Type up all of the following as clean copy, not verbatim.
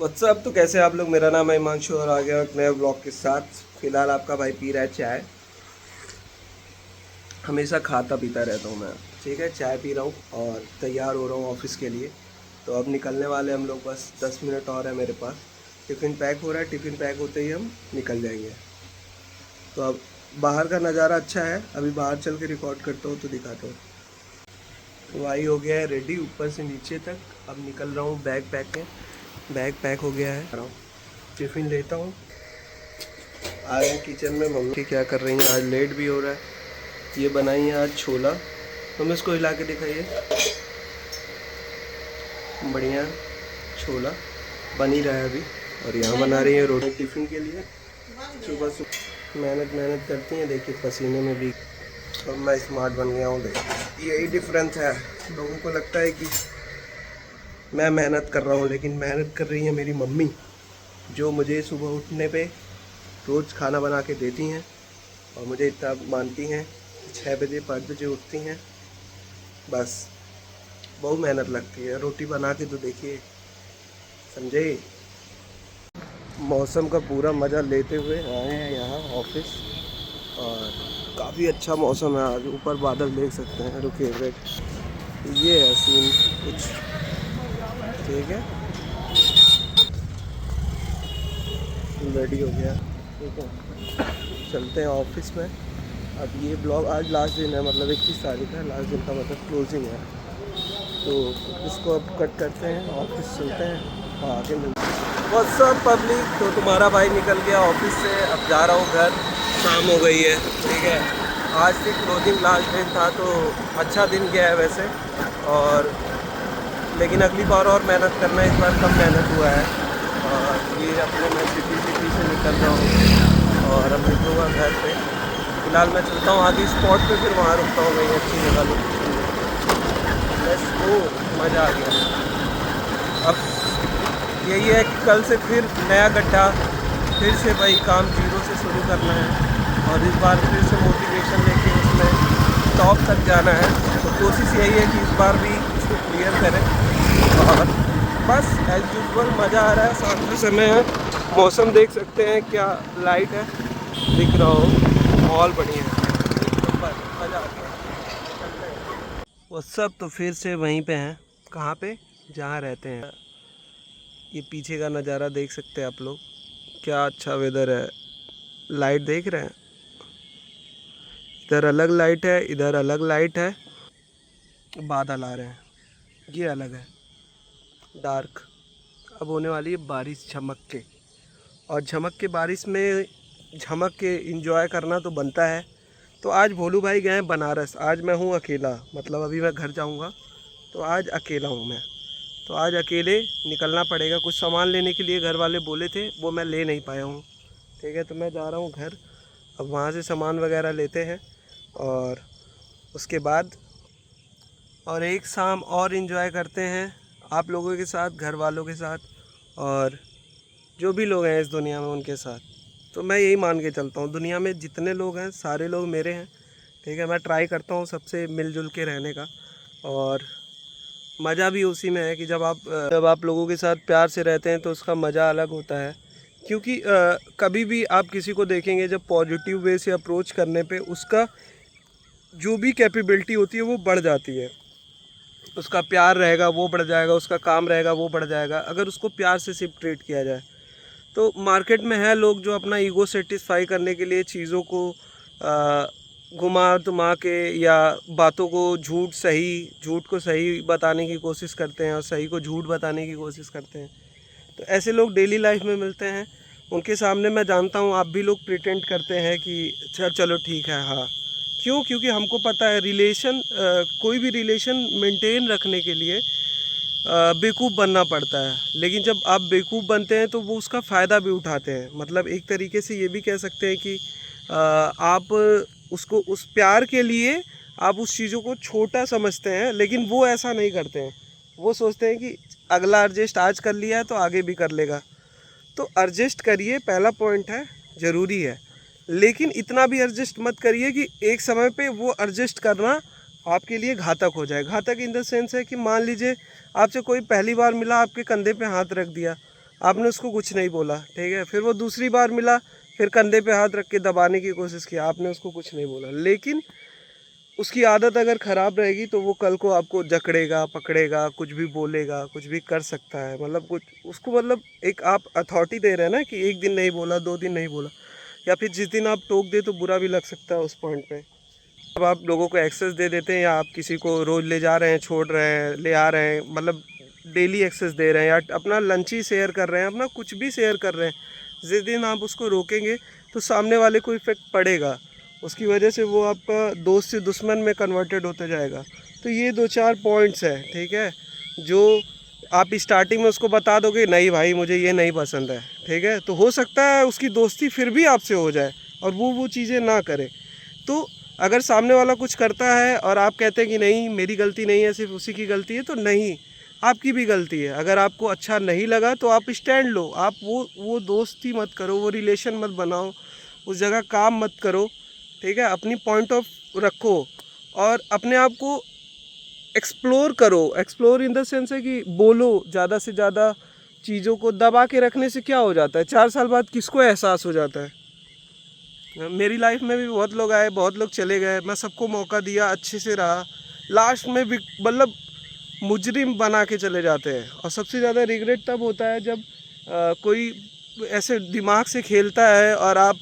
WhatsApp. तो कैसे आप लोग? मेरा नाम है हिमांशु और आ गया एक नए ब्लॉग के साथ। फिलहाल आपका भाई पी रहा है चाय। हमेशा खाता पीता रहता हूँ मैं। ठीक है, चाय पी रहा हूँ और तैयार हो रहा हूँ ऑफिस के लिए। तो अब निकलने वाले हम लोग, बस 10 मिनट और है मेरे पास। टिफ़िन पैक हो रहा है, टिफ़िन पैक होते ही हम निकल जाएंगे। तो अब बाहर का नज़ारा अच्छा है, अभी बाहर चल के रिकॉर्ड करता हूँ तो दिखाता हूँ। तो भाई हो गया है रेडी ऊपर से नीचे तक। अब निकल रहा हूँ, बैग पैक हो गया है। टिफ़िन लेता हूँ। आ गए किचन में, मम्मी क्या कर रही हैं, आज लेट भी हो रहा है। ये बनाई है आज छोला। तुम इसको हिला के दिखाइए। बढ़िया छोला बन ही रहा है अभी। और यहाँ बना रही है रोटी टिफ़िन के लिए। सुबह सुबह मेहनत करती हैं, देखिए पसीने में भी। अब मैं स्मार्ट बन गया हूँ। देखिए यही डिफरेंस है। लोगों को लगता है कि मैं मेहनत कर रहा हूँ, लेकिन मेहनत कर रही है मेरी मम्मी, जो मुझे सुबह उठने पे रोज़ खाना बना के देती हैं और मुझे इतना मानती हैं। 6 बजे 5 बजे उठती हैं। बस बहुत मेहनत लगती है रोटी बना के, तो देखिए, समझे। मौसम का पूरा मज़ा लेते हुए आए हैं यहाँ ऑफिस। और काफ़ी अच्छा मौसम है आज। ऊपर बादल देख सकते हैं, रुके वेट। ये है सीन कुछ। ठीक है, रेडी हो गया। ठीक है, चलते हैं ऑफिस में। अब ये ब्लॉग आज लास्ट दिन है, मतलब 21 तारीख है, लास्ट दिन का मतलब क्लोजिंग है। तो इसको अब कट करते हैं, ऑफिस चलते हैं और आगे मिलते हैं। व्हाट्सअप पब्लिक, तो तुम्हारा भाई निकल गया ऑफिस से, अब जा रहा हूँ घर। शाम हो गई है। ठीक है, आज से क्लोजिंग लास्ट दिन था, तो अच्छा दिन गया है वैसे। और लेकिन अगली बार और मेहनत करना है, इस बार कम मेहनत हुआ है। और ये अपने मैं सिटी से निकल रहा हूँ और अब निकलूँगा घर पे। फिलहाल मैं चलता हूँ आगे स्पॉट पे, फिर वहाँ रुकता हूँ कहीं अच्छी जगह लोकेशन में। बस वो मज़ा आ गया। अब यही है कि कल से फिर नया गड्ढा, फिर से वही काम जीरो से शुरू करना है। और इस बार फिर से मोटिवेशन लेके उसमें टॉप तक जाना है। तो कोशिश यही है कि इस बार भी इसको क्लियर करें। और बस एज यूजुअल मज़ा आ रहा है। शाम का समय है, मौसम देख सकते हैं, क्या लाइट है दिख रहा हो, माहौल बढ़िया है, मज़ा आ गया। वो सब तो फिर से वहीं पे हैं, कहाँ पे, जहाँ रहते हैं। ये पीछे का नज़ारा देख सकते हैं आप लोग, क्या अच्छा वेदर है। लाइट देख रहे हैं, इधर अलग लाइट है, इधर अलग लाइट है। बादल आ रहे हैं, ये अलग है डार्क। अब होने वाली है बारिश झमक के, और झमक के बारिश में झमक के एंजॉय करना तो बनता है। तो आज भोलू भाई गए हैं बनारस। आज मैं हूँ अकेला, मतलब अभी मैं घर जाऊँगा तो आज अकेला हूँ मैं। तो आज अकेले निकलना पड़ेगा। कुछ सामान लेने के लिए घर वाले बोले थे, वो मैं ले नहीं पाया हूँ। ठीक है, तो मैं जा रहा हूँ घर। अब वहाँ से सामान वगैरह लेते हैं और उसके बाद और एक शाम और एंजॉय करते हैं आप लोगों के साथ, घर वालों के साथ, और जो भी लोग हैं इस दुनिया में उनके साथ। तो मैं यही मान के चलता हूँ, दुनिया में जितने लोग हैं सारे लोग मेरे हैं। ठीक है, मैं ट्राई करता हूँ सबसे मिलजुल के रहने का। और मज़ा भी उसी में है कि जब आप लोगों के साथ प्यार से रहते हैं तो उसका मज़ा अलग होता है। क्योंकि कभी भी आप किसी को देखेंगे, जब पॉजिटिव वे से अप्रोच करने पे उसका जो भी कैपेबिलिटी होती है वो बढ़ जाती है। उसका प्यार रहेगा वो बढ़ जाएगा, उसका काम रहेगा वो बढ़ जाएगा, अगर उसको प्यार से सिर्फ ट्रीट किया जाए। तो मार्केट में है लोग जो अपना ईगो सेटिस्फाई करने के लिए चीज़ों को घुमा तुमा के, या बातों को झूठ को सही बताने की कोशिश करते हैं और सही को झूठ बताने की कोशिश करते हैं। तो ऐसे लोग डेली लाइफ में मिलते हैं। उनके सामने मैं जानता हूँ आप भी लोग प्रिटेंड करते हैं कि चलो ठीक है, हाँ। क्यों? क्योंकि हमको पता है कोई भी रिलेशन मेंटेन रखने के लिए बेवकूफ़ बनना पड़ता है। लेकिन जब आप बेवकूफ़ बनते हैं तो वो उसका फ़ायदा भी उठाते हैं। मतलब एक तरीके से ये भी कह सकते हैं कि आप उसको, उस प्यार के लिए आप उस चीज़ों को छोटा समझते हैं, लेकिन वो ऐसा नहीं करते हैं। वो सोचते हैं कि अगला एडजस्ट आज कर लिया है तो आगे भी कर लेगा। तो एडजस्ट करिए, पहला पॉइंट है, ज़रूरी है। लेकिन इतना भी एडजस्ट मत करिए कि एक समय पे वो एडजस्ट करना आपके लिए घातक हो जाए। घातक इन द सेंस है कि मान लीजिए आपसे कोई पहली बार मिला, आपके कंधे पे हाथ रख दिया, आपने उसको कुछ नहीं बोला, ठीक है। फिर वो दूसरी बार मिला, फिर कंधे पे हाथ रख के दबाने की कोशिश की, आपने उसको कुछ नहीं बोला। लेकिन उसकी आदत अगर ख़राब रहेगी तो वो कल को आपको जकड़ेगा, पकड़ेगा, कुछ भी बोलेगा, कुछ भी कर सकता है। मतलब कुछ उसको, मतलब एक आप अथॉरिटी दे रहे हैं ना कि एक दिन नहीं बोला, 2 दिन नहीं बोला, या फिर जिस दिन आप टोक दे तो बुरा भी लग सकता है उस पॉइंट पे। अब आप लोगों को एक्सेस दे देते हैं, या आप किसी को रोज़ ले जा रहे हैं, छोड़ रहे हैं, ले आ रहे हैं, मतलब डेली एक्सेस दे रहे हैं, या अपना लंच ही शेयर कर रहे हैं, अपना कुछ भी शेयर कर रहे हैं, जिस दिन आप उसको रोकेंगे तो सामने वाले को इफ़ेक्ट पड़ेगा। उसकी वजह से वो आपका दोस्त से दुश्मन में कन्वर्टेड होते जाएगा। तो ये 2-4 पॉइंट्स हैं, ठीक है, जो आप स्टार्टिंग में उसको बता दोगे नहीं भाई मुझे ये नहीं पसंद है, ठीक है, तो हो सकता है उसकी दोस्ती फिर भी आपसे हो जाए और वो चीज़ें ना करे। तो अगर सामने वाला कुछ करता है और आप कहते हैं कि नहीं मेरी गलती नहीं है, सिर्फ उसी की गलती है, तो नहीं, आपकी भी गलती है। अगर आपको अच्छा नहीं लगा तो आप स्टैंड लो, आप वो दोस्ती मत करो, वो रिलेशन मत बनाओ, उस जगह काम मत करो, ठीक है। अपनी पॉइंट ऑफ रखो और अपने आप को एक्सप्लोर करो। एक्सप्लोर इन द सेंस है कि बोलो ज़्यादा से ज़्यादा। चीज़ों को दबा के रखने से क्या हो जाता है, 4 साल बाद किसको एहसास हो जाता है। मेरी लाइफ में भी बहुत लोग आए, बहुत लोग चले गए, मैं सबको मौका दिया, अच्छे से रहा, लास्ट में भी मतलब मुजरिम बना के चले जाते हैं। और सबसे ज़्यादा रिग्रेट तब होता है जब कोई ऐसे दिमाग से खेलता है और आप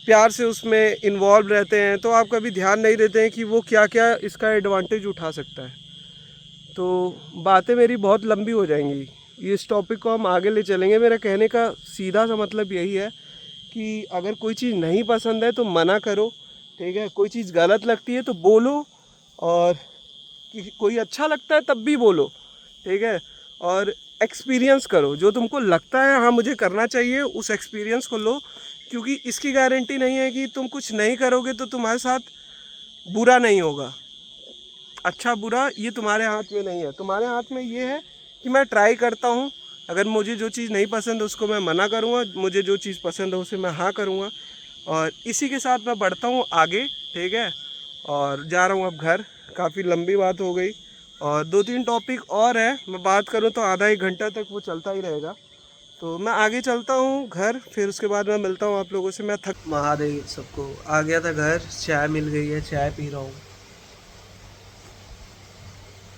प्यार से उसमें इन्वॉल्व रहते हैं, तो आप कभी ध्यान नहीं देते हैं कि वो क्या क्या इसका एडवांटेज उठा सकता है। तो बातें मेरी बहुत लंबी हो जाएंगी, इस टॉपिक को हम आगे ले चलेंगे। मेरा कहने का सीधा सा मतलब यही है कि अगर कोई चीज़ नहीं पसंद है तो मना करो, ठीक है। कोई चीज़ गलत लगती है तो बोलो, और कोई अच्छा लगता है तब भी बोलो, ठीक है। और एक्सपीरियंस करो, जो तुमको लगता है हाँ मुझे करना चाहिए, उस एक्सपीरियंस को लो, क्योंकि इसकी गारंटी नहीं है कि तुम कुछ नहीं करोगे तो तुम्हारे साथ बुरा नहीं होगा। अच्छा बुरा ये तुम्हारे हाथ में नहीं है, तुम्हारे हाथ में ये है कि मैं ट्राई करता हूँ। अगर मुझे जो चीज़ नहीं पसंद है उसको मैं मना करूँगा, मुझे जो चीज़ पसंद है उसे मैं हाँ करूँगा। और इसी के साथ मैं बढ़ता हूँ आगे, ठीक है। और जा रहा हूँ अब घर, काफ़ी लंबी बात हो गई और 2-3 टॉपिक और है, मैं बात करूँ तो आधा 1 घंटा तक वो चलता ही रहेगा। तो मैं आगे चलता हूँ घर, फिर उसके बाद मैं मिलता हूँ आप लोगों से। मैं थक महादेव सबको आ गया था घर, चाय मिल गई है, चाय पी रहा हूँ,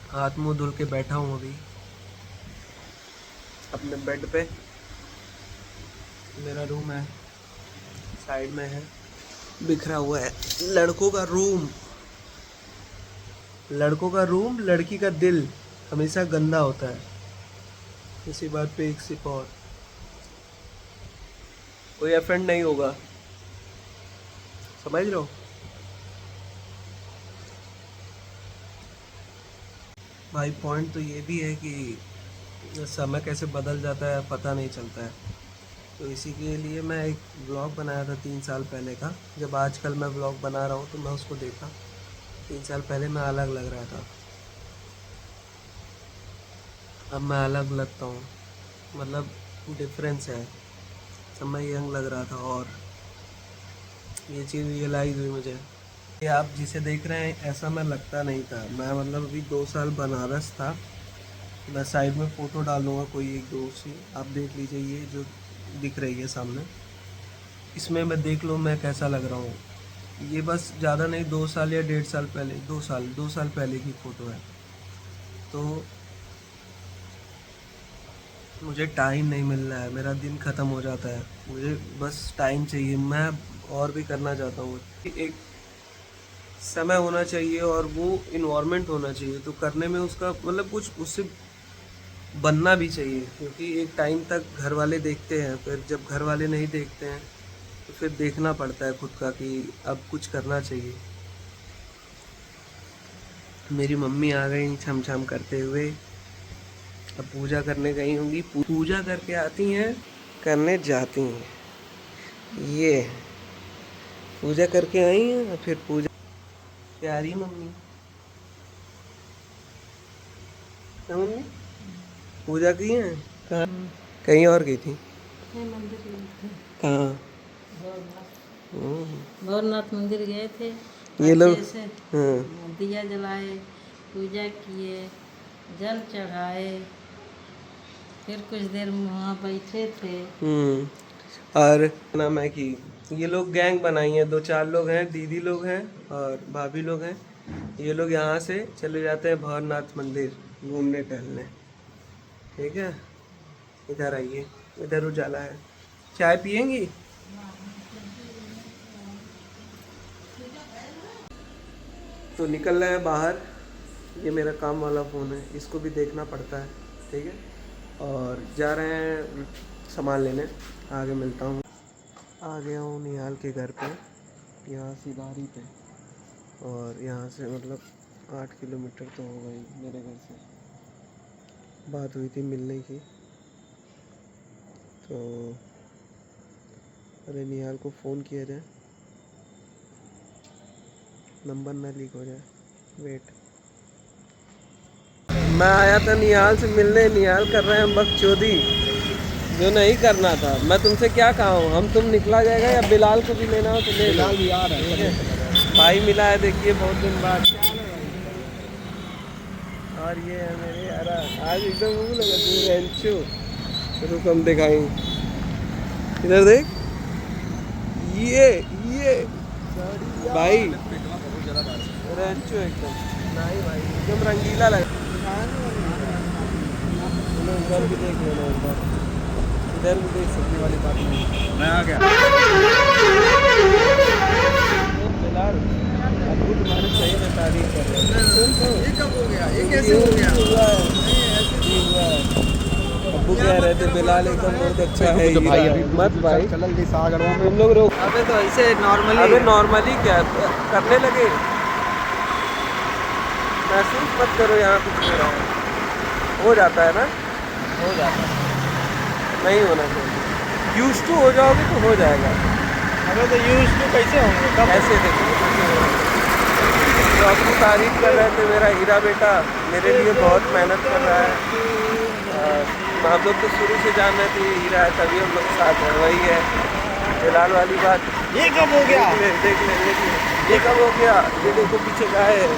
हाथ मुंह धुल के बैठा हूँ अभी अपने बेड पे। मेरा रूम है, साइड में है, बिखरा हुआ है। लड़कों का रूम, लड़कों का रूम, लड़की का दिल हमेशा गंदा होता है। इसी बात पे एक सिप और, कोई अफेंड नहीं होगा, समझ रहे हो। भाई पॉइंट तो ये भी है कि समय कैसे बदल जाता है पता नहीं चलता है। तो इसी के लिए मैं एक ब्लॉग बनाया था 3 साल पहले का। जब आजकल मैं ब्लॉग बना रहा हूँ तो मैं उसको देखा, 3 साल पहले मैं अलग लग रहा था, अब मैं अलग लगता हूँ, मतलब डिफरेंस है। तब मैं यंग लग रहा था और ये चीज़ रियलाइज़ हुई मुझे। ये आप जिसे देख रहे हैं ऐसा मैं लगता नहीं था। मैं मतलब अभी 2 साल बनारस था। मैं साइड में फ़ोटो डालूँगा कोई एक दो सी, आप देख लीजिए, ये जो दिख रही है सामने, इसमें मैं देख लो मैं कैसा लग रहा हूँ। ये बस ज़्यादा नहीं, 2 साल या 1.5 साल पहले, 2 साल पहले की फ़ोटो है। तो मुझे टाइम नहीं मिल रहा है, मेरा दिन ख़त्म हो जाता है, मुझे बस टाइम चाहिए। मैं और भी करना चाहता हूँ, एक समय होना चाहिए और वो इन्वायरमेंट होना चाहिए, तो करने में उसका मतलब कुछ उससे बनना भी चाहिए। क्योंकि एक टाइम तक घर वाले देखते हैं, फिर जब घर वाले नहीं देखते हैं तो फिर देखना पड़ता है खुद का कि अब कुछ करना चाहिए। मेरी मम्मी आ गई छम छम करते हुए, अब पूजा करने गई होंगी, पूजा करके आती हैं, करने जाती हैं। ये पूजा करके आई हैं फिर पूजा, प्यारी मम्मी। हाँ मम्मी, पूजा की है कहाँ, कहीं और गई थी, मंदिर गए थे, कहाँ। भोरनाथ मंदिर गए थे। ये लोग अच्छे से हाँ, दिया जलाए, पूजा किए, जल चढ़ाए, फिर कुछ देर वहाँ बैठे थे। और नाम है कि ये लोग गैंग बनाई है, 2-4 लोग हैं, दीदी लोग हैं और भाभी लोग हैं। ये लोग यहाँ से चले जाते हैं भवरनाथ मंदिर घूमने टहलने। ठीक है, इधर आइए, इधर उजाला है। चाय पियेंगी? तो निकल रहे हैं बाहर। ये मेरा काम वाला फ़ोन है, इसको भी देखना पड़ता है। ठीक है, और जा रहे हैं सामान लेने। आगे मिलता हूँ। आ गया हूँ निहाल के घर पे, यहाँ सिधारी पे। और यहाँ से मतलब 8 किलोमीटर तो होगा ही मेरे घर से। बात हुई थी मिलने की, तो अरे निहाल को फ़ोन किया जाए, नंबर ना लीक हो जाए। वेट, मैं आया था निहाल से मिलने, निहाल कर रहे हैं बकचोदी जो नहीं करना था। मैं तुमसे क्या कहा हूँ, हम तुम निकला जाएगा या बिलाल को भी लेना हो तो ले लो। भी आ रहा है भाई, मिला है देखिए बहुत दिन बाद। और ये है मेरे यार, आज एकदम वो लगा तू रेंचो। रुक हम दिखाएंगे, इधर देख। ये भाई रेंचो एकदम नहीं भाई, एकदम रंगीला लगा। इधर भी देख लेना एक बार, इधर भी देख सकती वाली बात नहीं। मैं आ गया। बिलाल अबू तुम्हारे सही में तारीफ कर रहे हैं। ये कब हो गया, ये कैसे हो गया? हुआ है। अबू कह रहे थे बिलाल एकदम बहुत अच्छा है। तो भाई मत भाई, तुम लोग रोक। अबे तो ऐसे नॉर्मली, अबे नॉर्मली क्या करने लगे, महसूस मत करो यहाँ कुछ हो रहा है। हो जाता है ना, हो जाता है। नहीं होना चाहिए। यूज टू हो जाओगे तो हो जाएगा। अबे तो यूज टू कैसे होंगे, कब? ऐसे देखो, तो अपनी तारीफ कर रहे थे। मेरा हीरा बेटा मेरे लिए बहुत मेहनत कर रहा है। हम लोग तो शुरू से जान रहे थे ये हीरा है, तभी हम लोग साथ हैं। वही है बिलाल वाली बात। ये कब हो गया? देख ले ये कब हो गया। ये देखो पीछे गाय है।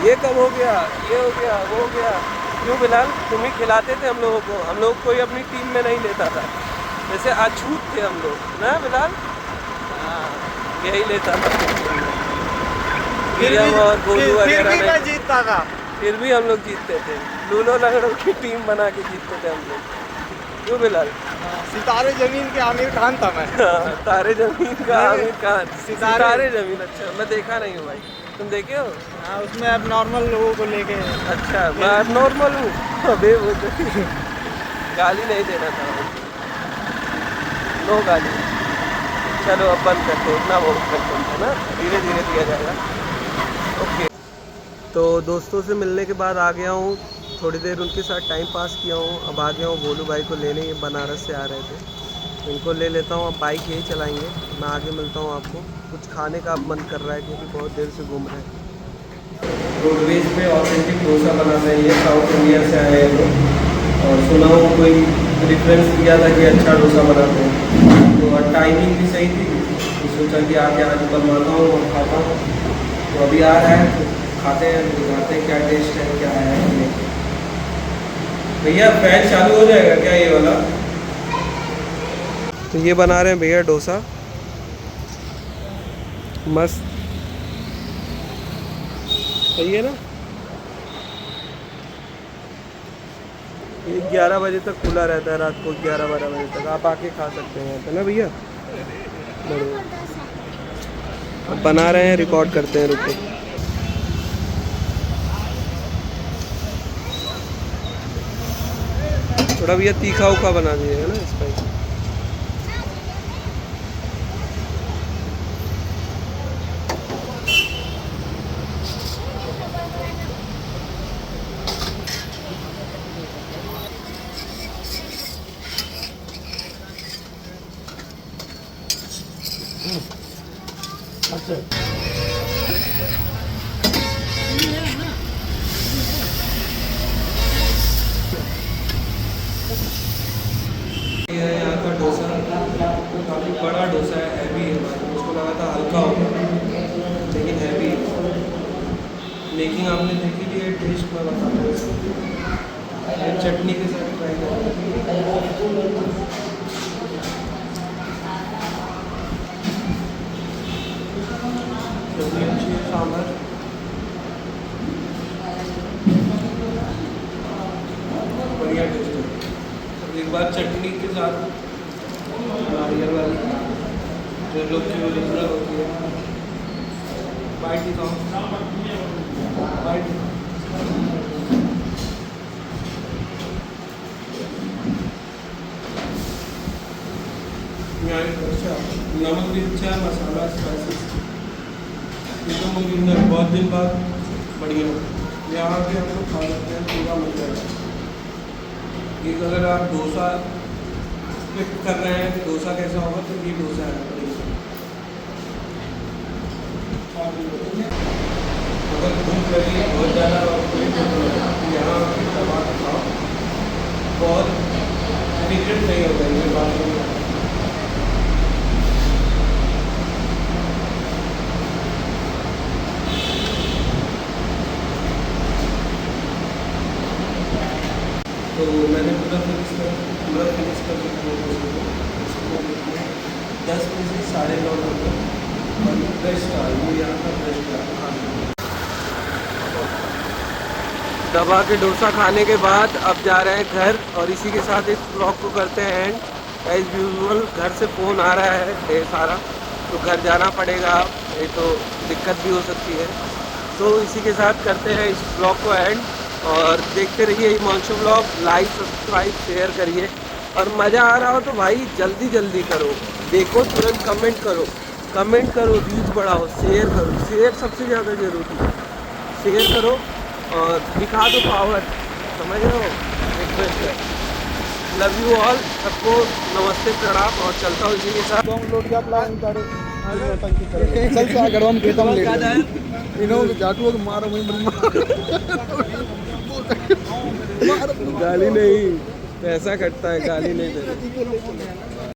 ये कब हो गया, ये हो गया, वो हो गया। क्यों बिलाल, तुम ही खिलाते थे हम लोगों को। हम लोग कोई अपनी टीम में नहीं लेता था, जैसे अछूत थे हम लोग ना बिलाल। यही लेता था और गोलू वगैरह नहीं जीतता था, फिर भी हम लोग जीतते थे। लूलो लंगड़ों की टीम बना के जीतते थे हम लोग। क्यों बिलाल? सितारे जमीन के आमिर खान था मैं। तारे जमीन का आमिर खान, सितारे जमीन। अच्छा, मैं देखा नहीं हूँ भाई, तुम देखे हो? हाँ, उसमें अब नॉर्मल लोगों को लेके। अच्छा, मैं अब नॉर्मल हूँ। अबे वो तो गाली नहीं देना था, नो गाली। चलो अब बंद करते हैं, इतना बहुत करते हैं ना, धीरे धीरे दिया जाएगा। ओके, तो दोस्तों से मिलने के बाद आ गया हूँ, थोड़ी देर उनके साथ टाइम पास किया हूँ। अब आ गया हूँ भोलू भाई को लेने, ये बनारस से आ रहे थे, इनको ले लेता हूँ। अब बाइक यही चलाएंगे, मैं आगे मिलता हूँ आपको। कुछ खाने का अब मन कर रहा है क्योंकि बहुत देर से घूम रहे हैं। रोडवेज पे ऑथेंटिक डोसा बनाते हैं, ये साउथ इंडिया से आए हैं लोग, और सुना हूँ कोई रेफरेंस दिया था कि अच्छा डोसा बनाते हैं। तो टाइमिंग भी सही थी, तो सोचा कि आके आज बनवाता हूँ और खाता हूँ। तो अभी आ रहा है, तो खाते हैं, दिखाते हैं क्या टेस्ट है, क्या है। भैया फैन चालू हो जाएगा क्या ये वाला? तो ये बना रहे हैं भैया डोसा, मस्त सही है ना। ये 11 बजे तक खुला रहता है, रात को 11-12 बजे तक आप आके खा सकते हैं यहाँ पे ना भैया। अब बना रहे हैं, रिकॉर्ड करते हैं, रुको। थोड़ा भैया तीखा उखा बना दीजिएगा ना स्पाइसी। अच्छा, ये है यहाँ का डोसा, काफ़ी बड़ा डोसा है, हैवी है। मुझको लगा था हल्का होगा, लेकिन हैवी है। मेकिंग आपने देखी थी, टेस्ट मैं बताता हूँ। चटनी के साथ ट्राई करें। सांभर, बढ़िया टेस्ट है। एक बार चटनी के साथ नारियल वाली जो लोग की ओरिजिनल होती है, बाइट दिखाओ, बाइट अच्छा, नमक भी अच्छा है, मसाला स्पाइसेस एकदम ओरिजिनल, बहुत दिन बाद बढ़िया। यहाँ पे हम लोग खा सकते हैं, पूरा मिल जाएगा। एक अगर आप डोसा पिक कर रहे हैं कि डोसा कैसा होगा, तो ये डोसा है। अगर भूख लगी बहुत ज़्यादा और कोई यहाँ दबा के खाओ, बहुत टिकट नहीं होगा इनके बात में। तो मैंने पूरा फिनिश कर दिया। 10 बजे 9:30 बजे और फ्रेश था, ये यहाँ का फ्रेश था। दबा के डोसा खाने के बाद अब जा रहे हैं घर, और इसी के साथ इस ब्लॉग को करते हैं एंड। एज यूजुअल घर से फ़ोन आ रहा है ढेर सारा, तो घर जाना पड़ेगा, नहीं तो दिक्कत भी हो सकती है। तो इसी के साथ करते हैं इस ब्लॉग को एंड, और देखते रहिए Himanshu blog. Like subscribe share करिए, और मज़ा आ रहा हो तो भाई जल्दी जल्दी करो, देखो तुरंत कमेंट करो, व्यूज़ बढ़ाओ, शेयर करो। शेयर सबसे ज़्यादा ज़रूरी है, शेयर करो और दिखा दो पावर, समझ रहे हो। रिक्वेस्ट है, लव यू ऑल, सबको नमस्ते प्रणाम, और चलता हूँ इसी के साथ। लोड क्या प्लान करो चल सा गड़वा में खेता में ले इनो जाटू को मारो मैं गाली नहीं, पैसा कटता है, गाली नहीं देना।